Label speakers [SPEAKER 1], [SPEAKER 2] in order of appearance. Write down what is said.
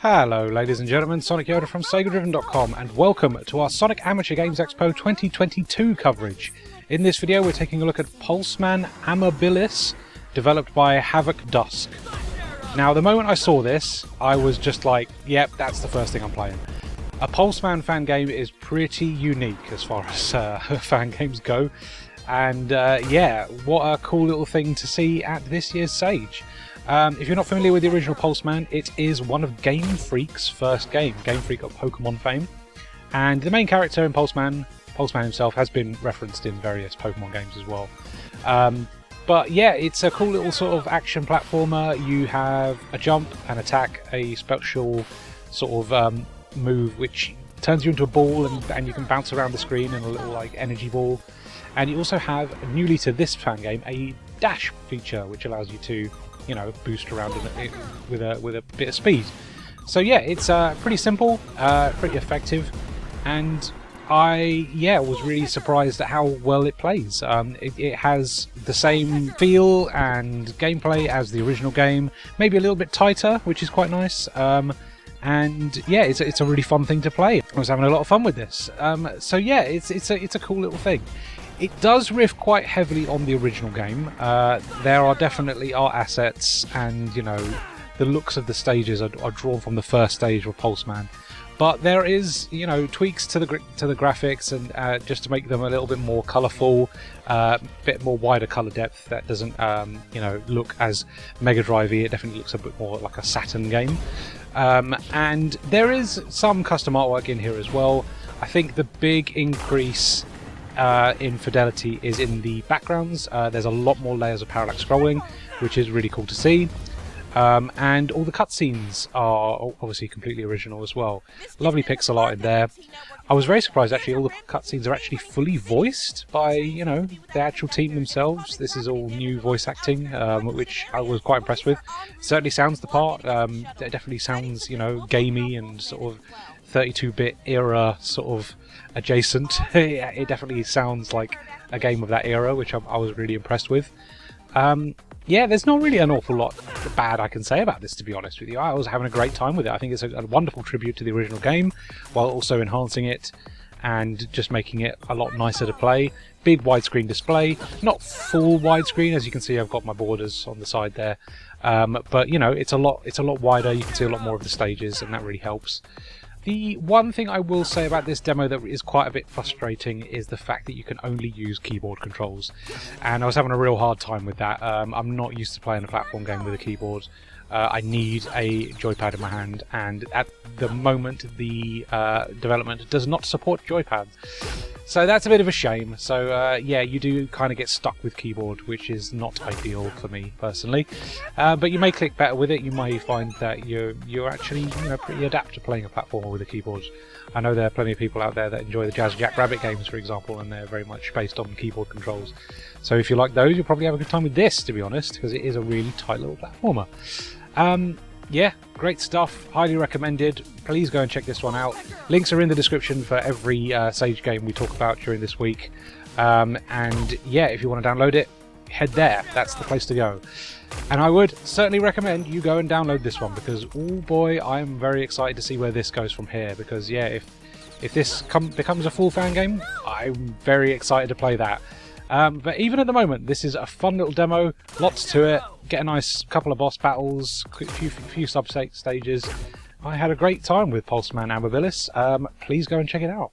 [SPEAKER 1] Hello ladies and gentlemen, Sonic Yoda from SEGADriven.com and welcome to our Sonic Amateur Games Expo 2022 coverage. In this video we're taking a look at Pulseman Amabilis, developed by HavocDusk. Now the moment I saw this, I was just like, yep, that's the first thing I'm playing. A Pulseman fan game is pretty unique as far as fan games go, and yeah, what a cool little thing to see at this year's Sage. If you're not familiar with the original Pulseman, it is one of Game Freak's first game. Game Freak of Pokemon fame. And the main character in Pulseman himself, has been referenced in various Pokemon games as well. But yeah, it's a cool little sort of action platformer. You have a jump, an attack, a special sort of move which turns you into a ball and you can bounce around the screen in a little like energy ball. And you also have, newly to this fan game, a dash feature which allows you to, you know, boost around with a bit of speed. So yeah, it's pretty simple, pretty effective, and I was really surprised at how well it plays. It has the same feel and gameplay as the original game, maybe a little bit tighter, which is quite nice. And yeah, it's a really fun thing to play. I was having a lot of fun with this. So yeah, it's a cool little thing. It does riff quite heavily on the original game. There are definitely art assets, and you know, the looks of the stages are drawn from the first stage of Pulseman. But there is, you know, tweaks to the graphics, and just to make them a little bit more colourful, a bit more wider colour depth. That doesn't, you know, look as Mega Drive-y. It definitely looks a bit more like a Saturn game. And there is some custom artwork in here as well. I think the big increase in fidelity is in the backgrounds. There's a lot more layers of parallax scrolling, which is really cool to see. And all the cutscenes are obviously completely original as well. Lovely pixel art in there. I was very surprised actually all the cutscenes are actually fully voiced by, you know, the actual team themselves. This is all new voice acting, which I was quite impressed with. It certainly sounds the part. It definitely sounds, you know, gamey and sort of 32-bit era sort of adjacent. It definitely sounds like a game of that era, which I was really impressed with. Yeah, there's not really an awful lot bad I can say about this, to be honest with you. I was having a great time with it. I think it's a wonderful tribute to the original game, while also enhancing it and just making it a lot nicer to play. Big widescreen display, not full widescreen, as you can see. I've got my borders on the side there, but you know, it's a lot wider. You can see a lot more of the stages, and that really helps. The one thing I will say about this demo that is quite a bit frustrating is the fact that you can only use keyboard controls, and I was having a real hard time with that. I'm not used to playing a platform game with a keyboard. I need a joypad in my hand, and at the moment the development does not support joypads. So that's a bit of a shame. So yeah, you do kind of get stuck with keyboard, which is not ideal for me personally. But you may click better with it. You may find that you're actually, you know, pretty adept to playing a platformer with a keyboard. I know there are plenty of people out there that enjoy the Jazz Jackrabbit games, for example, and they're very much based on keyboard controls. So if you like those, you'll probably have a good time with this, to be honest, because it is a really tight little platformer. Yeah, great stuff, highly recommended. Please go and check this one out. Links are in the description for every Sage game we talk about during this week. And yeah, if you want to download it, head there. That's the place to go. And I would certainly recommend you go and download this one, because oh boy, I'm very excited to see where this goes from here. Because yeah, if this becomes a full fan game, I'm very excited to play that. But even at the moment, this is a fun little demo, lots to it, get a nice couple of boss battles, a few sub-stages. I had a great time with Pulseman Amabilis. Please go and check it out.